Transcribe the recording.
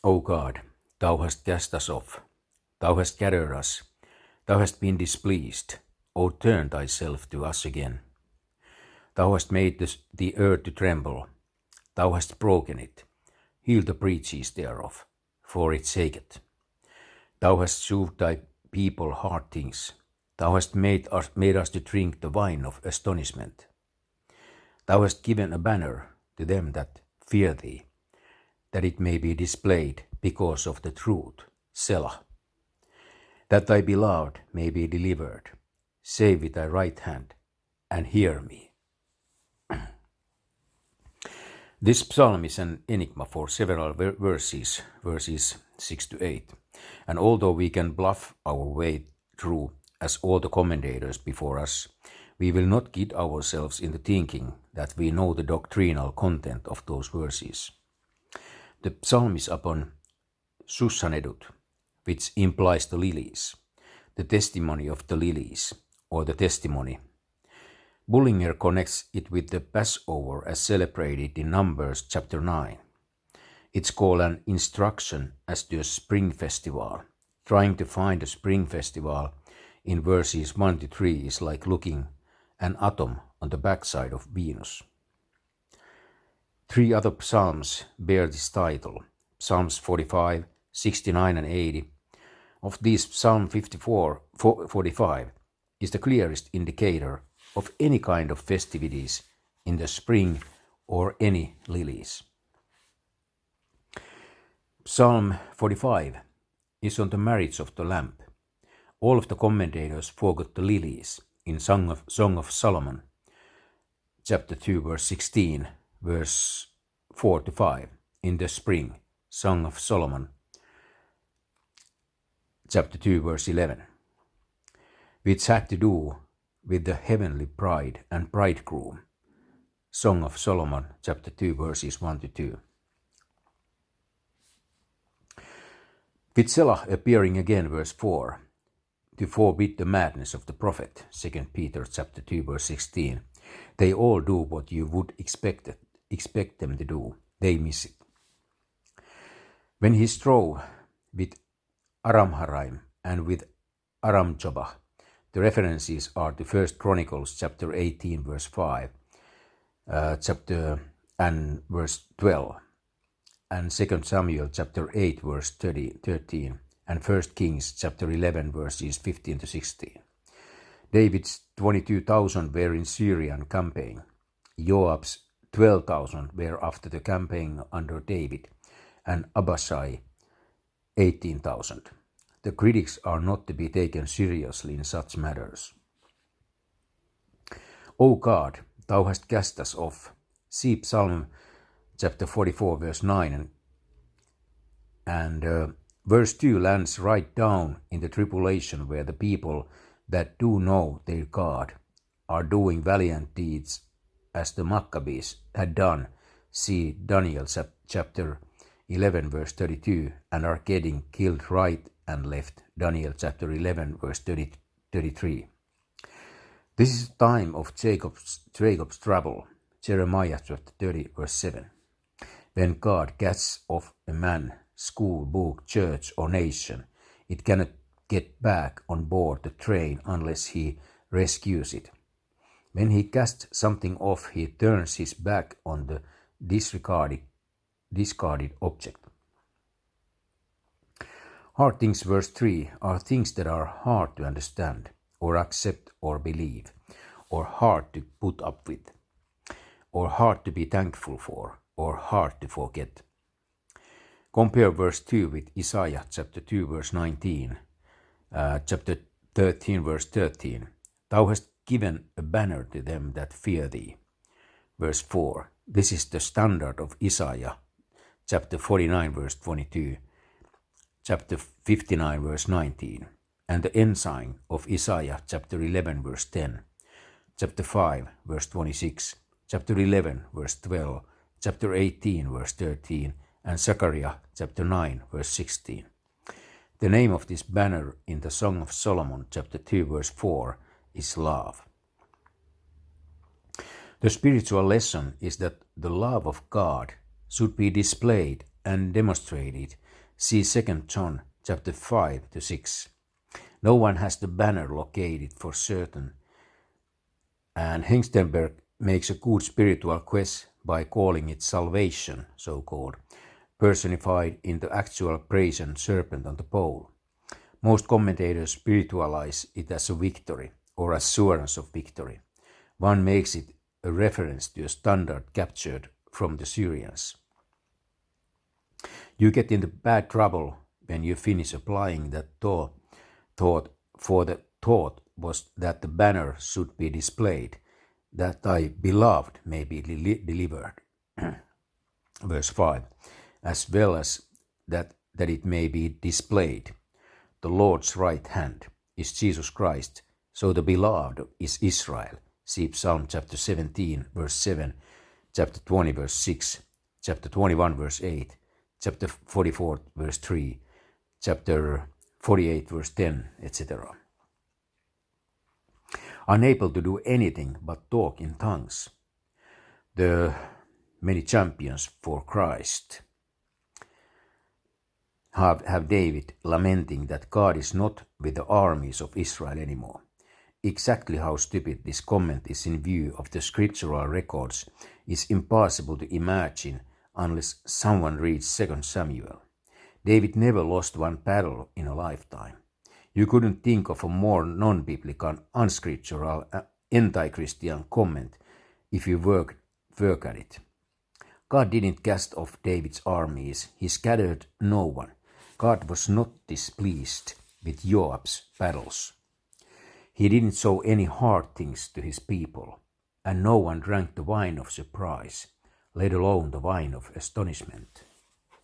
O God, thou hast cast us off, thou hast scattered us, thou hast been displeased, O turn thyself to us again. Thou hast made the earth to tremble, thou hast broken it, heal the breaches thereof, for it shaketh. Thou hast shewed thy people hard things, thou hast made us to drink the wine of astonishment. Thou hast given a banner to them that fear thee, that it may be displayed because of the truth, Selah. That thy beloved may be delivered, save with thy right hand, and hear me. This psalm is an enigma for several verses 6 to 8, and although we can bluff our way through, as all the commentators before us, we will not kid ourselves into thinking that we know the doctrinal content of those verses. The psalm is upon Shushanedut, which implies the lilies, the testimony of the lilies, or the testimony. Bullinger connects it with the Passover as celebrated in Numbers chapter 9. It's called an instruction as to a spring festival. Trying to find a spring festival in verses 1 to 3 is like looking an atom on the backside of Venus. 3 other psalms bear this title, Psalms 45, 69 and 80. Of these, Psalm 45 is the clearest indicator of any kind of festivities in the spring or any lilies. Psalm 45 is on the marriage of the Lamb. All of the commentators forgot the lilies in Song of Solomon, chapter 2, verse 16, verse 4 to 5, in the spring, Song of Solomon, chapter 2, verse 11, which had to do with the heavenly bride and bridegroom, Song of Solomon, chapter 2, verses 1 to 2. With Selah appearing again, verse 4, to forbid the madness of the prophet, 2 Peter chapter 2, verse 16. They all do what you would expect them to do. They miss it. When he strove with Aramharaim and with Aram-Jobah, the references are to 1 Chronicles chapter 18, verse 5, and verse 12, and 2 Samuel chapter 8, verse 13, and 1 Kings chapter 11, verses 15 to 16. David's 22,000 were in Syrian campaign. Joab's 12,000 were after the campaign under David, and Abishai 18,000. The critics are not to be taken seriously in such matters. O God, thou hast cast us off. See Psalm chapter 44, verse 9, and verse 2 lands right down in the tribulation where the people that do know their God are doing valiant deeds as the Maccabees had done. See Daniel chapter 11, verse 32, and are getting killed right and left. Daniel chapter 11, verse 33. This is the time of Jacob's trouble. Jeremiah chapter 30, verse 7. When God casts off a man, school, book, church, or nation, it cannot get back on board the train unless he rescues it. When he casts something off, he turns his back on the discarded object. Hard things, verse 3, are things that are hard to understand, or accept, or believe, or hard to put up with, or hard to be thankful for, or hard to forget. Compare verse 2 with Isaiah chapter 2, verse 19, chapter 13, verse 13. Thou hast given a banner to them that fear thee. Verse 4. This is the standard of Isaiah, chapter 49, verse 22, chapter 59, verse 19, and the ensign of Isaiah, chapter 11, verse 10, chapter 5, verse 26, chapter 11, verse 12, chapter 18, verse 13, and Zechariah, chapter 9, verse 16. The name of this banner in the Song of Solomon, chapter 2, verse 4, is love. The spiritual lesson is that the love of God should be displayed and demonstrated. See 2 John chapter 5 to 6. No one has the banner located for certain, and Hengstenberg makes a good spiritual quest by calling it salvation, so-called, personified in the actual brazen serpent on the pole. Most commentators spiritualize it as a victory or assurance of victory. One makes it a reference to a standard captured from the Syrians. You get into bad trouble when you finish applying that thought, for the thought was that the banner should be displayed, that thy beloved may be delivered. Verse 5. As well as that it may be displayed. The Lord's right hand is Jesus Christ, so the beloved is Israel. See Psalm chapter 17 verse 7, chapter 20 verse 6, chapter 21 verse 8, chapter 44 verse 3, chapter 48 verse 10, etc. Unable to do anything but talk in tongues, the many champions for Christ have David lamenting that God is not with the armies of Israel anymore. Exactly how stupid this comment is in view of the scriptural records is impossible to imagine unless someone reads 2 Samuel. David never lost one battle in a lifetime. You couldn't think of a more non-biblical, unscriptural, anti-Christian comment if you work at it. God didn't cast off David's armies. He scattered no one. God was not displeased with Joab's battles. He didn't show any hard things to his people, and no one drank the wine of surprise, let alone the wine of astonishment.